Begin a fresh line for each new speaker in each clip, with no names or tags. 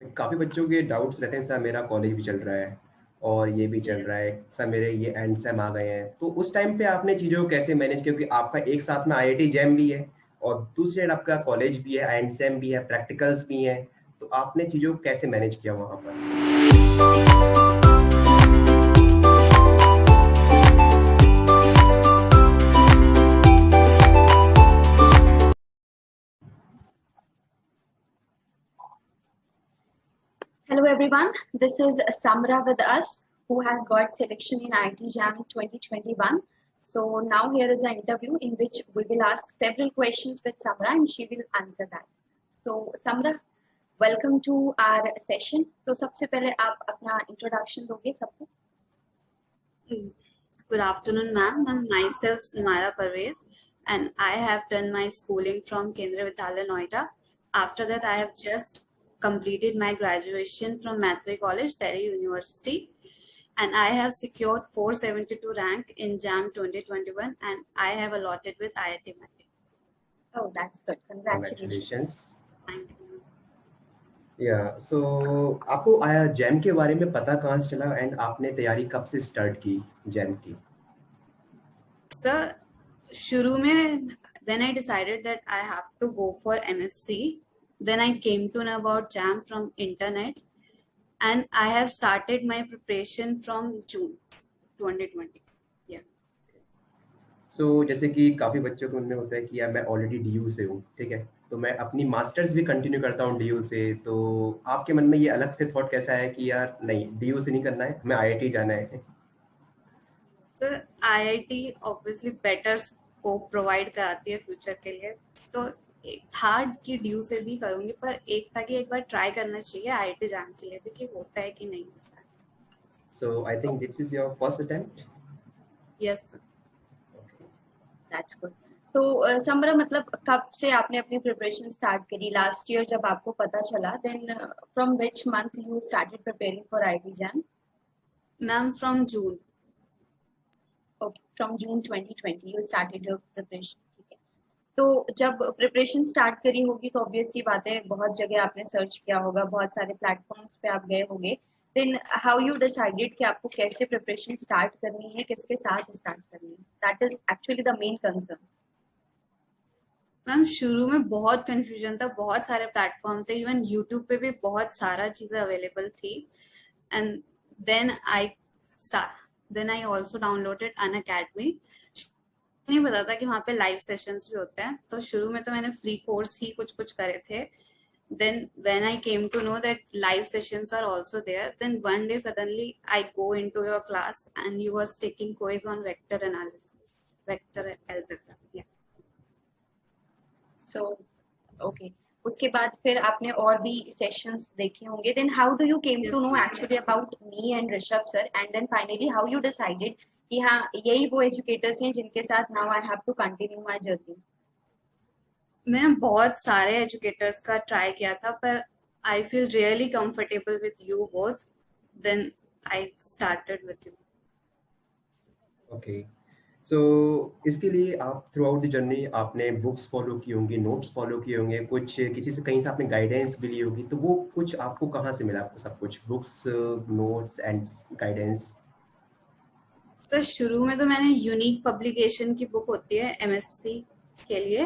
काफ़ी बच्चों के डाउट्स रहते हैं, सर मेरा कॉलेज भी चल रहा है और ये भी चल
Yes.
रहा है, सर मेरे ये एंड सेम आ गए हैं। तो उस टाइम पे आपने चीज़ों को कैसे मैनेज किया? क्योंकि आपका एक साथ में आईआईटी जैम भी है और दूसरी साइड आपका कॉलेज भी है, एंड सेम भी है, प्रैक्टिकल्स भी हैं। तो आपने चीज़ों को कैसे मैनेज किया वहाँ पर?
Hello everyone, this is Samra with us who has got selection in IIT JAM 2021. So now here is an interview in which we will ask several questions with Samra and she will answer that. So Samra, welcome to our session. तो सबसे पहले आप अपना introduction दोगे सबको?
Good afternoon, ma'am. I'm myself Simara Parvez, and I have done my schooling from Kendra Vidyalaya, Noida. After that, I have just completed my graduation from Mathri College, Delhi University, and I have secured 472 rank in JAM 2021, and I have allotted with IIT Madras.
Oh, that's good. Congratulations.
Congratulations.
Thank you.
या सो आपको आया jam के बारे में पता कहाँ से चला एंड आपने तैयारी कब से स्टार्ट की जैम की?
Sir, शुरू में when I decided that I have to go for MSc, then I came to know about JAM from internet, and I have started my preparation from June 2020. Yeah.
सो जैसे कि काफ़ी बच्चों के मन में होता है कि यार मैं ऑलरेडी डीयू से हूँ, ठीक है? तो मैं अपनी मास्टर्स भी कंटिन्यू करता हूँ डीयू से, तो आपके मन में ये अलग से थॉट कैसा है कि यार नहीं डीयू से नहीं करना है, हमें आईआईटी जाना है?
तो IIT obviously better scope provide कराती है फ्यूचर के लिए, तो एक था कि ड्यू से भी करूंगी, पर एक था कि एक बार ट्राई करना चाहिए IIT JAM के लिए भी कि होता है कि नहीं होता है.
So I think this is your first attempt?
Yes, sir.
Okay.
That's good. तो समरा मतलब कब से आपने अपनी प्रिपरेशन स्टार्ट करी? लास्ट ईयर जब आपको पता चला, then from which month you started preparing for IIT JAM?
Ma'am, from June.
Okay, from June 2020 you started your preparation. ठीक है. तो जब प्रिपरेशन स्टार्ट करी होगी तो ऑब्वियस सी बात है, बहुत जगह आपने सर्च किया होगा, बहुत सारे प्लेटफॉर्म्स पे आप गए होंगे. देन हाउ यू डिसाइडेड कि आपको कैसे प्रिपरेशन स्टार्ट करनी है, किसके साथ स्टार्ट करनी है? That is actually the main concern.
Ma'am शुरू में बहुत कंफ्यूजन था, बहुत सारे प्लेटफॉर्म थे, इवन यूट्यूब पे भी बहुत सारा चीजें अवेलेबल थी, and then I also downloaded Unacademy. नहीं पता था कि वहाँ पे लाइव सेशंस भी होते हैं, तो शुरू में तो मैंने फ्री कोर्स ही कुछ कुछ करे थे. Then when I came to know that live sessions are also there, then one day suddenly I go into your class and you was taking quiz on vector analysis, vector algebra. Yeah.
So okay, उसके बाद फिर आपने और भी sessions देखे होंगे. Then how do you came to
Yes.
No actually about me and Rishabh sir, and then finally how you decided कि हाँ यही वो एजुकेटर्स हैं जिनके साथ now I have to continue my journey?
मैं बहुत सारे एजुकेटर्स का ट्राई किया था, पर I feel really comfortable with you both, then I started with you.
Okay. So इसके लिए आप थ्रू आउट द जर्नी आपने बुक्स फॉलो की होंगी, नोट्स फॉलो किए होंगे, कुछ किसी से कहीं से आपने गाइडेंस भी ली होगी, तो वो कुछ आपको कहाँ से मिला? आपको सब कुछ books, notes and guidance?
Sir शुरू में तो मैंने यूनिक पब्लिकेशन की बुक होती है MSc के लिए,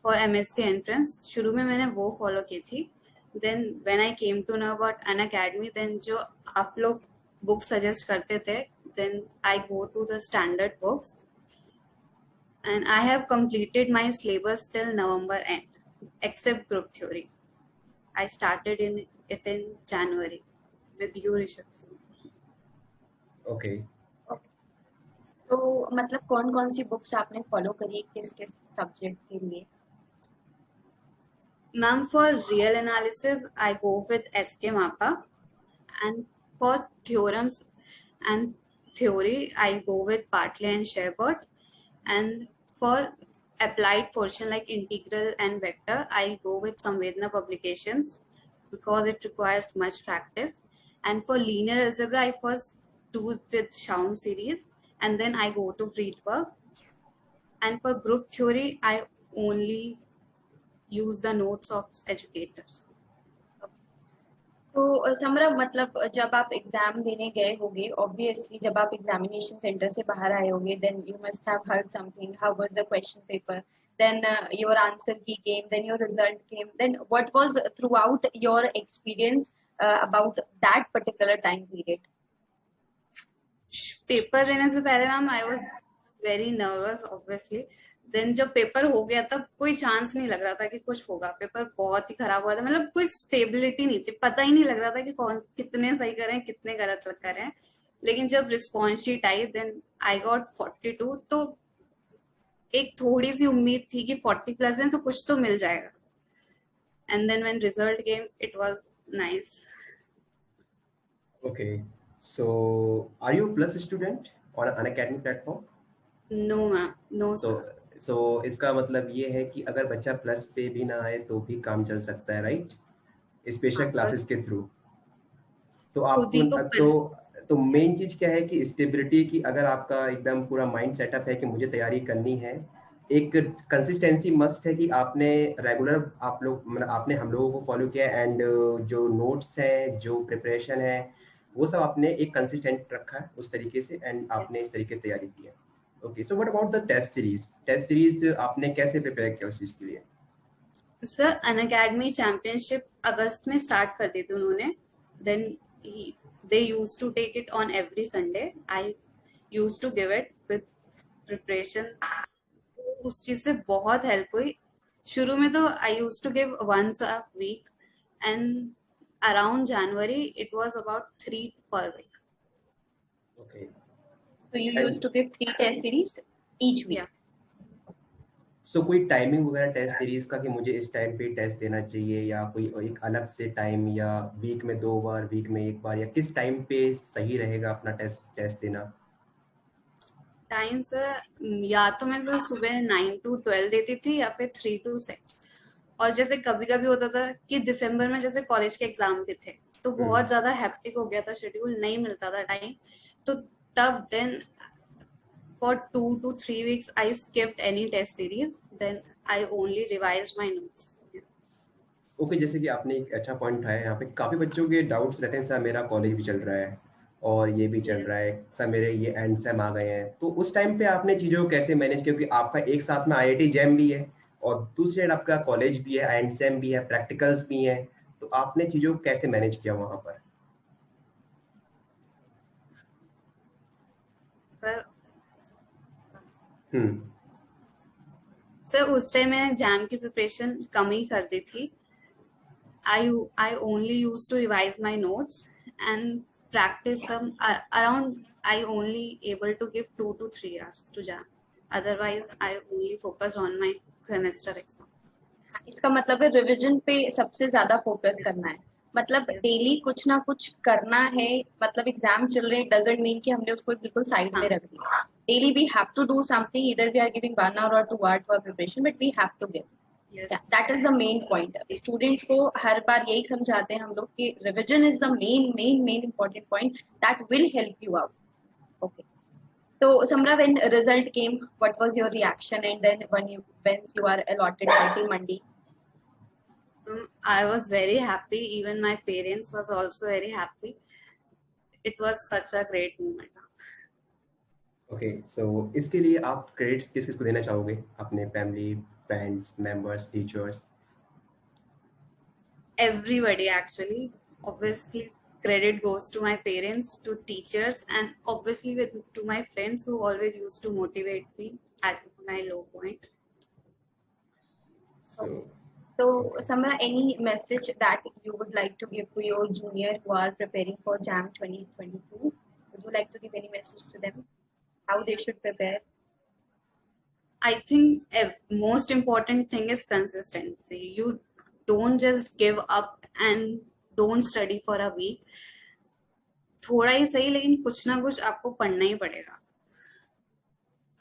फॉर MSc एंट्रेंस, शुरू में मैंने वो फॉलो की थी. Then when I came to know about Unacademy, then जो आप लोग बुक सजेस्ट करते थे, then I go to the standard books, and I have completed my syllabus till November end, except group theory. I started it in January with you, Rishabh.
Okay.
तो मतलब कौन कौन सी books आपने follow करी, किस किस सब्जेक्ट के लिए?
Ma'am, for real analysis, I go with SK Mappa, and for theorems and theory, I go with Bartley and Sherbert, and for applied portion like integral and vector, I go with Samvedna publications because it requires much practice. And for linear algebra, I first do with Schaum series, and then I go to Friedberg. And for group theory, I only use the notes of educators.
समरा मतलब जब आप exam देने गए होगे, obviously जब आप examination centre से बाहर आए होगे, then you must have heard something, how was the question paper, then your answer key came, then your result came, then what was throughout your experience about that particular time period?
Paper देने से पहले ma'am I was very nervous obviously. Then जब paper हो गया तब कोई chance नहीं लग रहा था कि कुछ होगा. पेपर बहुत ही खराब हुआ था, मतलब कोई स्टेबिलिटी नहीं थी, पता ही नहीं लग रहा था कि कौन कितने सही करें कितने गलत करें. लेकिन जब रिस्पॉन्स शीट आई देन आई गॉट 42. तो एक थोड़ी सी उम्मीद थी कि 40 प्लस है तो कुछ तो मिल जाएगा. And then when result came it was nice.
Okay, so are you a plus student on an academic platform?
No ma'am, no
So
sir.
so इसका मतलब ये है कि अगर बच्चा प्लस पे भी ना आए तो भी काम चल सकता है, राइट? स्पेशल क्लासेस के थ्रू. तो
खुद ही को
आपको तो मेन चीज क्या है कि स्टेबिलिटी की, अगर आपका एकदम पूरा माइंड सेटअप है कि मुझे तैयारी करनी है, एक कंसिस्टेंसी मस्ट है कि आपने रेगुलर आप लोग मतलब आपने हम लोगों को फॉलो किया एंड जो नोट्स हैं जो प्रिपरेशन है वो सब आपने एक कंसिस्टेंट रखा है उस तरीके से एंड आपने इस तरीके से तैयारी की है. Okay, so what about the test series आपने कैसे प्रिपेयर किया उस चीज के लिए?
सर अनअकैडमी चैंपियनशिप अगस्त में स्टार्ट कर दी थी उन्होंने. Then they used to take it on every Sunday. I used to give it with preparation. उस चीज से बहुत हेल्प हुई. शुरू में तो I used to give once a week and around January it was about 3 per week.
Okay.
So you used to give 3 test series each week?
Yeah.
सो कोई timing वगैरह टेस्ट सीरीज का कि मुझे इस टाइम पे टेस्ट देना चाहिए या कोई एक अलग से टाइम या वीक में 2 बार वीक में 1 बार या किस टाइम पे सही रहेगा अपना टेस्ट देना?
टाइम सर या तो मैं सर सुबह 9 to 12 देती थी या फिर 3 to 6. और जैसे कभी कभी होता था कि दिसंबर में जैसे कॉलेज के एग्जाम भी थे तो बहुत ज्यादा हेक्टिक हो गया था, शेड्यूल नहीं मिलता था टाइम. तो तब then for 2 to 3 weeks I skipped any test series. Then I only revised my notes.
Okay, जैसे कि आपने एक अच्छा पॉइंट उठाया, यहाँ पे काफी बच्चों के डाउट्स रहते हैं, सर मेरा कॉलेज भी चल रहा है और ये भी चल रहा है, सर मेरे ये एंड सेम आ गए हैं, तो उस टाइम पे आपने चीजों को कैसे मैनेज किया? क्योंकि आपका एक साथ में आईआईटी जैम भी है और दूसरे साइड आपका कॉलेज भी है, एंड सेम भी है, प्रैक्टिकल्स भी हैं, तो आपने चीजों को कैसे मैनेज किया वहां पर?
सर उस टाइम मैं एग्जाम की प्रिपरेशन कम ही कर दी थी. I only used to revise my notes and practice some around. I only able to give 2 to 3 hours to jam. Otherwise, I only focus on my semester exam.
इसका मतलब है revision पे सबसे ज्यादा फोकस करना है, मतलब डेली कुछ ना कुछ करना है. मतलब एग्जाम चल रहे डजंट मीन कि हमने उसको बिल्कुल साइड में रख दिया. Daily we have to do something, either we are giving 1 hour or 2 hours for preparation, but we have to give. That is the main point. Students को हर बार यही समझाते हैं हम लोग कि revision is the main important point that will help you out. Okay, so Samra, when result came, what was your reaction? And then when you are allotted multi Mandi?
I was very happy. Even my parents was also very happy. It was such a great moment.
Okay, so इसके लिए आप credits किस किसको देना चाहोगे? अपने family, friends, members, teachers?
Everybody actually. Obviously credit goes to my parents, to teachers, and obviously to my friends who always used to motivate me at my low point.
So Samra, any message that you would like to give to your junior who are preparing for JAM 2022? Would you like to give any message to them? How they should prepare?
I think most important thing is consistency. You don't just give up and don't study for a week. थोड़ा ही सही लेकिन कुछ ना कुछ आपको पढ़ना ही पड़ेगा.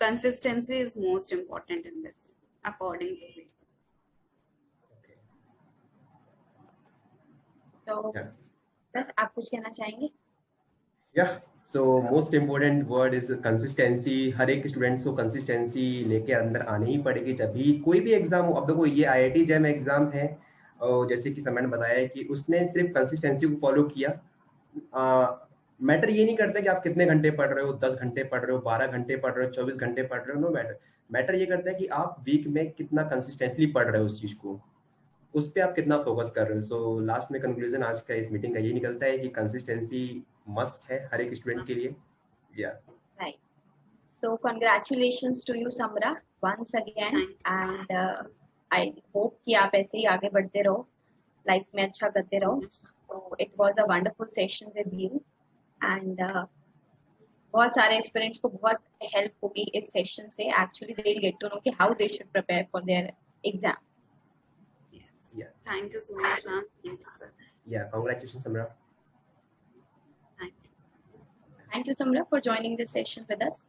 Consistency is most important in this, according to me.
तो सर आप कुछ कहना चाहेंगे?
So most important word is consistency. हर एक स्टूडेंट्स को कंसिस्टेंसी लेके अंदर आनी ही पड़ेगी जब भी कोई भी एग्जाम हो. अब देखो ये आईआईटी जैम एग्जाम है, और जैसे कि समर ने बताया है कि उसने सिर्फ कंसिस्टेंसी को फॉलो किया। मैटर ये नहीं करता कि आप कितने घंटे पढ़ रहे हो, 10 घंटे पढ़ रहे हो, 12 घंटे पढ़ रहे हो, 24 घंटे पढ़ रहे हो, नो मैटर। मैटर ये करता है कि आप वीक में कितना कंसिस्टेंटली पढ़ रहे हो उस चीज को, उस पे आप कितना फोकस कर रहे हो। सो लास्ट में कंक्लूजन आज का इस मीटिंग का ये निकलता है कि कंसिस्टेंसी मस्ट है हर एक स्टूडेंट के लिए। या
Right. So congratulations to you, Samra, once again.
Thank you.
And I hope कि आप ऐसे ही आगे बढ़ते रहो, लाइफ में अच्छा करते रहो. So it was a wonderful session with you. And बहुत सारे स्टूडेंट्स को बहुत हेल्प होगी इस सेशन से. Actually they will get to know कि how they should prepare for their exam.
Yes.
Yeah.
Thank you so much, ma'am. Thank you, sir.
Yeah, congratulations, Samra.
Thank you.
Thank you, Samra, for joining this session with us.